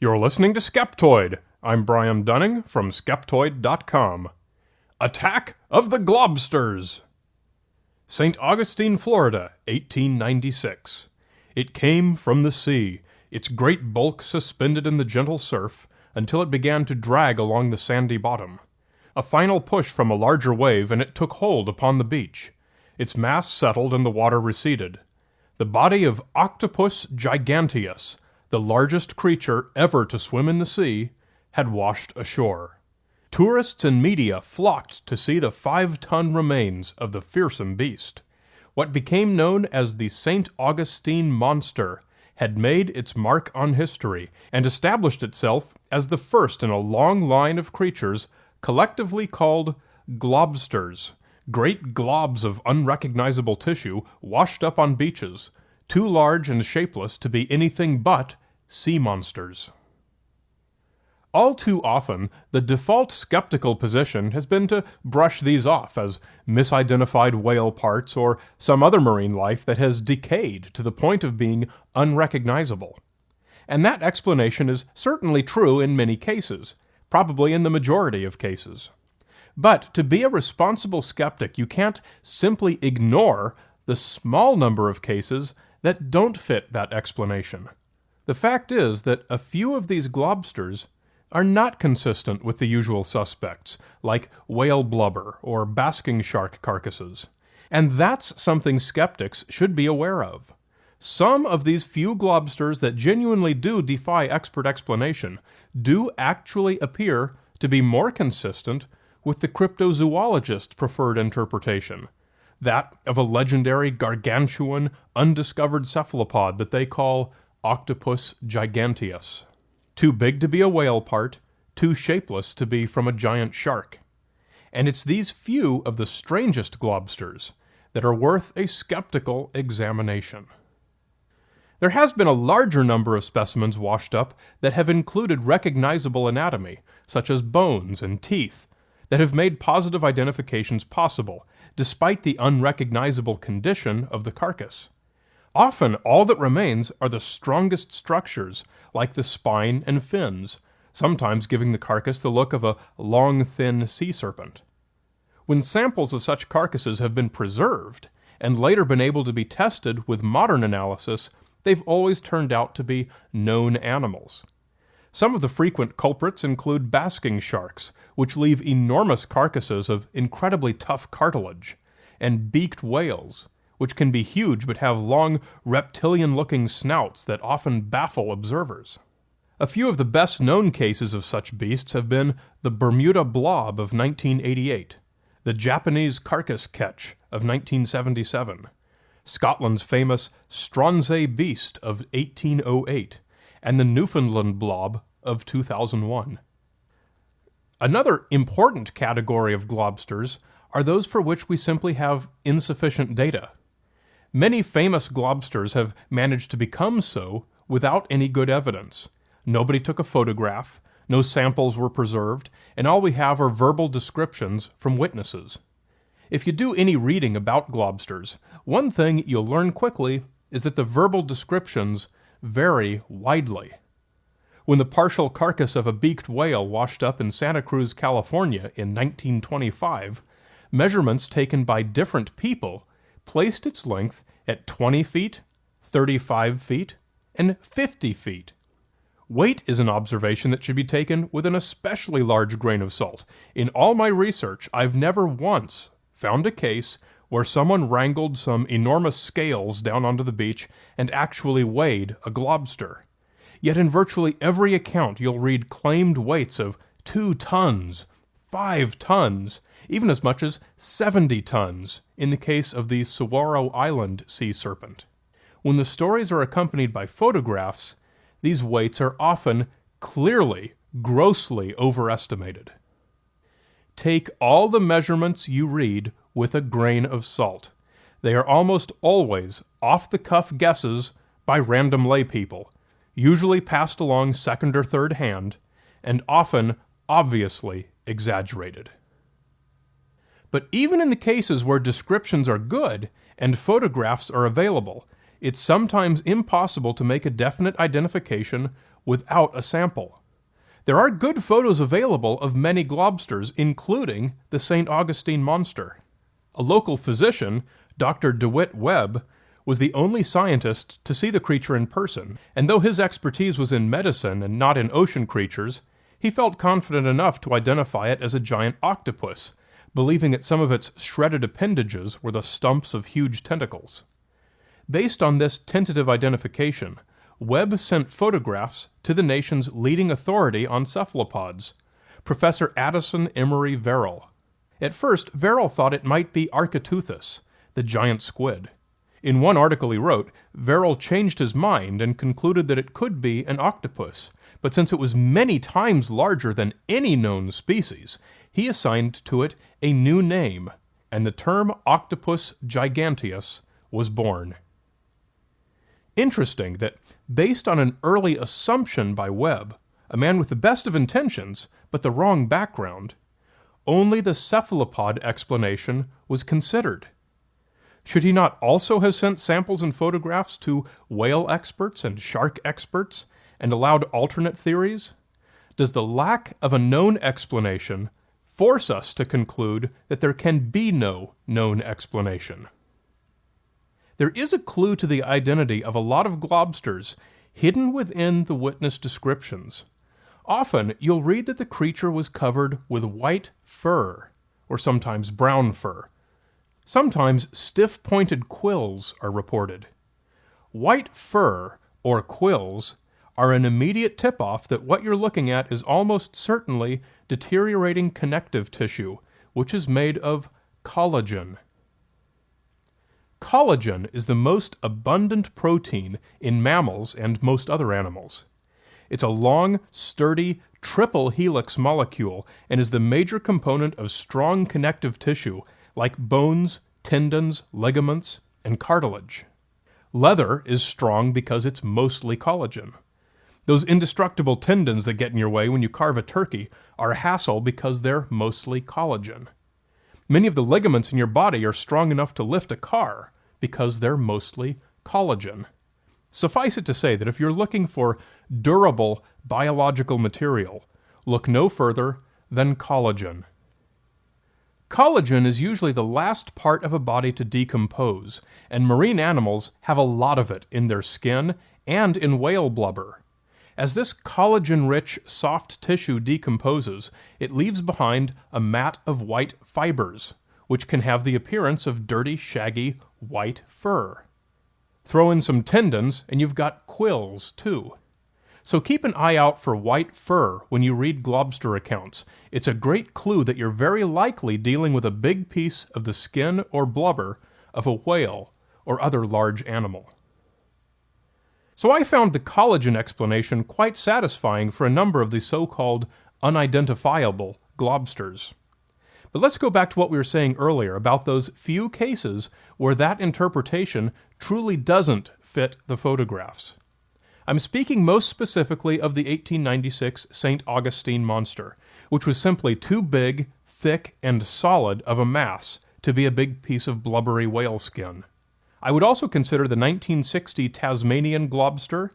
You're listening to Skeptoid. I'm Brian Dunning from Skeptoid.com. Attack of the Globsters! St. Augustine, Florida, 1896. It came from the sea, its great bulk suspended in the gentle surf, until it began to drag along the sandy bottom. A final push from a larger wave, and it took hold upon the beach. Its mass settled and the water receded. The body of Octopus giganteus, the largest creature ever to swim in the sea, had washed ashore. Tourists and media flocked to see the 5-ton remains of the fearsome beast. What became known as the St. Augustine Monster had made its mark on history and established itself as the first in a long line of creatures collectively called Globsters, great globs of unrecognizable tissue washed up on beaches, too large and shapeless to be anything but sea monsters. All too often, the default skeptical position has been to brush these off as misidentified whale parts or some other marine life that has decayed to the point of being unrecognizable. And that explanation is certainly true in many cases, probably in the majority of cases. But to be a responsible skeptic, you can't simply ignore the small number of cases that don't fit that explanation. The fact is that a few of these globsters are not consistent with the usual suspects, like whale blubber or basking shark carcasses. And that's something skeptics should be aware of. Some of these few globsters that genuinely do defy expert explanation do actually appear to be more consistent with the cryptozoologist's preferred interpretation, that of a legendary gargantuan, undiscovered cephalopod that they call Octopus giganteus. Too big to be a whale part, too shapeless to be from a giant shark. And it's these few of the strangest globsters that are worth a skeptical examination. There has been a larger number of specimens washed up that have included recognizable anatomy, such as bones and teeth, that have made positive identifications possible, despite the unrecognizable condition of the carcass. Often, all that remains are the strongest structures, like the spine and fins, sometimes giving the carcass the look of a long, thin sea serpent. When samples of such carcasses have been preserved, and later been able to be tested with modern analysis, they've always turned out to be known animals. Some of the frequent culprits include basking sharks, which leave enormous carcasses of incredibly tough cartilage, and beaked whales, which can be huge but have long, reptilian-looking snouts that often baffle observers. A few of the best-known cases of such beasts have been the Bermuda Blob of 1988, the Japanese carcass ketch of 1977, Scotland's famous Stronsay beast of 1808, and the Newfoundland blob of 2001. Another important category of globsters are those for which we simply have insufficient data. Many famous globsters have managed to become so without any good evidence. Nobody took a photograph, no samples were preserved, and all we have are verbal descriptions from witnesses. If you do any reading about globsters, one thing you'll learn quickly is that the verbal descriptions vary widely. When the partial carcass of a beaked whale washed up in Santa Cruz, California in 1925, measurements taken by different people placed its length at 20 feet, 35 feet, and 50 feet. Weight is an observation that should be taken with an especially large grain of salt. In all my research, I've never once found a case where someone wrangled some enormous scales down onto the beach and actually weighed a globster. Yet in virtually every account you'll read claimed weights of 2 tons, 5 tons, even as much as 70 tons in the case of the Saguaro Island sea serpent. When the stories are accompanied by photographs, these weights are often clearly, grossly overestimated. Take all the measurements you read with a grain of salt. They are almost always off-the-cuff guesses by random laypeople, usually passed along second or third hand, and often obviously exaggerated. But even in the cases where descriptions are good and photographs are available, it's sometimes impossible to make a definite identification without a sample. There are good photos available of many globsters, including the St. Augustine Monster. A local physician, Dr. DeWitt Webb, was the only scientist to see the creature in person, and though his expertise was in medicine and not in ocean creatures, he felt confident enough to identify it as a giant octopus, believing that some of its shredded appendages were the stumps of huge tentacles. Based on this tentative identification, Webb sent photographs to the nation's leading authority on cephalopods, Professor Addison Emery Verrill. At first, Verrill thought it might be Architeuthis, the giant squid. In one article he wrote, Verrill changed his mind and concluded that it could be an octopus, but since it was many times larger than any known species, he assigned to it a new name, and the term Octopus giganteus was born. Interesting that, based on an early assumption by Webb, a man with the best of intentions but the wrong background, only the cephalopod explanation was considered. Should he not also have sent samples and photographs to whale experts and shark experts and allowed alternate theories? Does the lack of a known explanation force us to conclude that there can be no known explanation? There is a clue to the identity of a lot of globsters hidden within the witness descriptions. Often, you'll read that the creature was covered with white fur, or sometimes brown fur. Sometimes stiff-pointed quills are reported. White fur, or quills, are an immediate tip-off that what you're looking at is almost certainly deteriorating connective tissue, which is made of collagen. Collagen is the most abundant protein in mammals and most other animals. It's a long, sturdy, triple helix molecule and is the major component of strong connective tissue like bones, tendons, ligaments, and cartilage. Leather is strong because it's mostly collagen. Those indestructible tendons that get in your way when you carve a turkey are a hassle because they're mostly collagen. Many of the ligaments in your body are strong enough to lift a car because they're mostly collagen. Suffice it to say that if you're looking for durable biological material, look no further than collagen. Collagen is usually the last part of a body to decompose, and marine animals have a lot of it in their skin and in whale blubber. As this collagen-rich soft tissue decomposes, it leaves behind a mat of white fibers, which can have the appearance of dirty, shaggy, white fur. Throw in some tendons, and you've got quills, too. So keep an eye out for white fur when you read globster accounts. It's a great clue that you're very likely dealing with a big piece of the skin or blubber of a whale or other large animal. So I found the collagen explanation quite satisfying for a number of the so-called unidentifiable globsters. But let's go back to what we were saying earlier about those few cases where that interpretation truly doesn't fit the photographs. I'm speaking most specifically of the 1896 St. Augustine Monster, which was simply too big, thick, and solid of a mass to be a big piece of blubbery whale skin. I would also consider the 1960 Tasmanian Globster,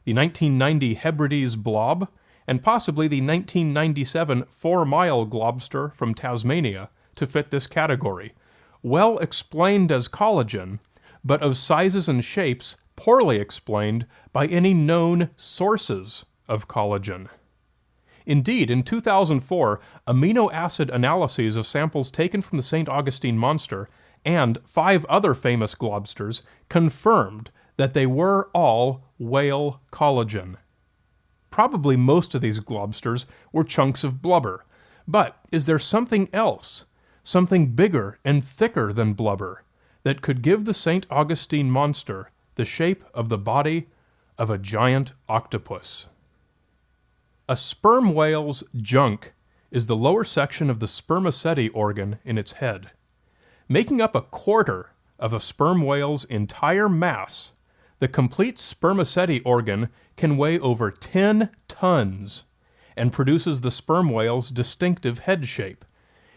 the 1990 Hebrides Blob, and possibly the 1997 4-mile Globster from Tasmania to fit this category. Well explained as collagen, but of sizes and shapes poorly explained by any known sources of collagen. Indeed, in 2004, amino acid analyses of samples taken from the St. Augustine Monster and 5 other famous globsters confirmed that they were all whale collagen. Probably most of these globsters were chunks of blubber, but is there something else, something bigger and thicker than blubber, that could give the St. Augustine Monster the shape of the body of a giant octopus? A sperm whale's junk is the lower section of the spermaceti organ in its head. Making up a quarter of a sperm whale's entire mass, the complete spermaceti organ can weigh over 10 tons and produces the sperm whale's distinctive head shape.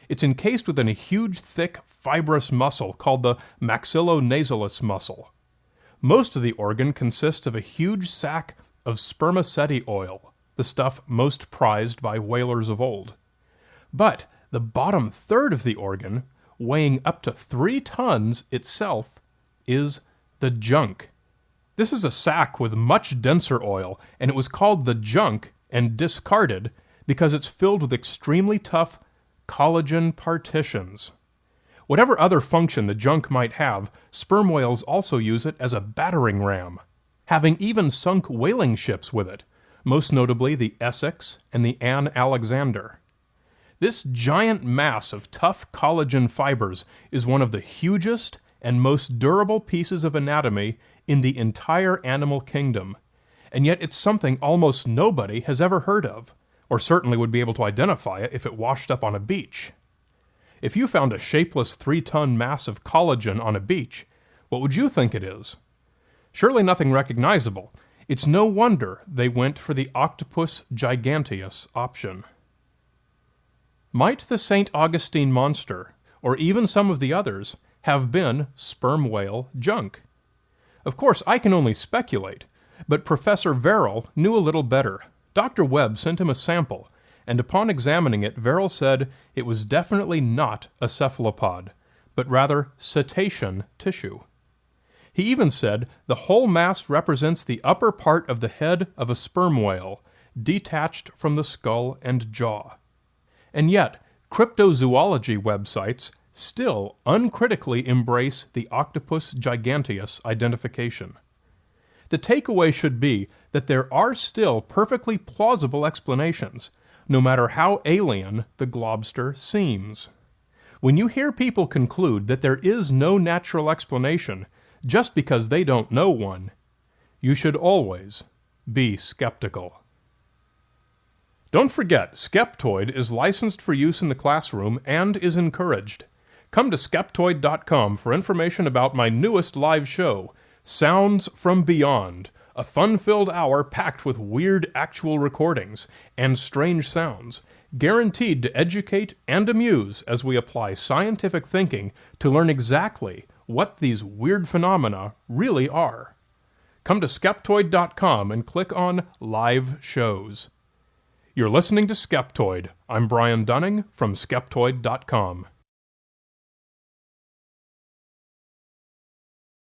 It's encased within a huge, thick, fibrous muscle called the maxillonasalis muscle. Most of the organ consists of a huge sac of spermaceti oil, the stuff most prized by whalers of old. But the bottom third of the organ, weighing up to 3 tons itself, is the junk. This is a sac with much denser oil, and it was called the junk and discarded because it's filled with extremely tough collagen partitions. Whatever other function the junk might have, sperm whales also use it as a battering ram, having even sunk whaling ships with it, most notably the Essex and the Anne Alexander. This giant mass of tough collagen fibers is one of the hugest and most durable pieces of anatomy in the entire animal kingdom, and yet it's something almost nobody has ever heard of, or certainly would be able to identify it if it washed up on a beach. If you found a shapeless 3-ton mass of collagen on a beach, what would you think it is? Surely nothing recognizable. It's no wonder they went for the Octopus giganteus option. Might the St. Augustine Monster, or even some of the others, have been sperm whale junk? Of course, I can only speculate, but Professor Verrill knew a little better. Dr. Webb sent him a sample, and upon examining it, Verrill said it was definitely not a cephalopod, but rather cetacean tissue. He even said the whole mass represents the upper part of the head of a sperm whale, detached from the skull and jaw. And yet, cryptozoology websites still uncritically embrace the Octopus giganteus identification. The takeaway should be that there are still perfectly plausible explanations, no matter how alien the globster seems. When you hear people conclude that there is no natural explanation just because they don't know one, you should always be skeptical. Don't forget, Skeptoid is licensed for use in the classroom and is encouraged. Come to Skeptoid.com for information about my newest live show, Sounds from Beyond, a fun-filled hour packed with weird actual recordings and strange sounds, guaranteed to educate and amuse as we apply scientific thinking to learn exactly what these weird phenomena really are. Come to Skeptoid.com and click on Live Shows. You're listening to Skeptoid. I'm Brian Dunning from Skeptoid.com.